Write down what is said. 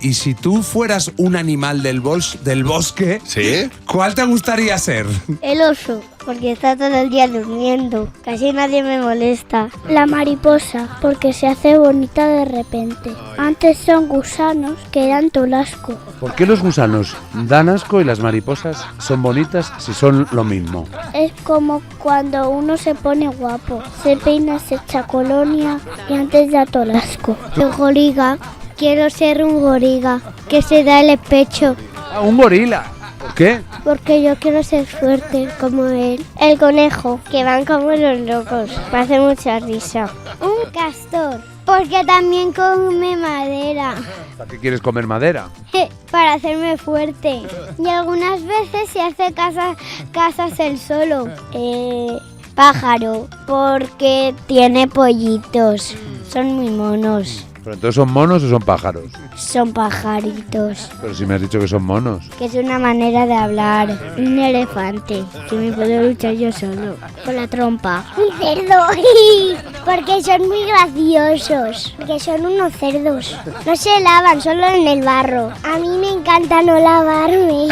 Y si tú fueras un animal del bosque, ¿Sí? ¿cuál te gustaría ser? El oso, porque está todo el día durmiendo. Casi nadie me molesta. La mariposa, porque se hace bonita de repente. Antes son gusanos que dan tolasco. ¿Por qué los gusanos dan asco y las mariposas son bonitas si son lo mismo? Es como cuando uno se pone guapo. Se peina, se echa colonia y antes da tolasco. El goriga. Quiero ser un goriga que se da el pecho. ¡Ah, un gorila! ¿Por qué? Porque yo quiero ser fuerte como él. El conejo, que van como los locos. Me hace mucha risa. Un castor, porque también come madera. ¿Para qué quieres comer madera? Para hacerme fuerte. Y algunas veces se hace casas él solo. Pájaro, porque tiene pollitos. Son muy monos. ¿Pero entonces son monos o son pájaros? Son pajaritos. Pero si me has dicho que son monos. Que es una manera de hablar. Un elefante, que me puedo luchar yo solo. Con la trompa. Un cerdo. Porque son muy graciosos. Porque son unos cerdos. No se lavan, solo en el barro. A mí me encanta no lavarme.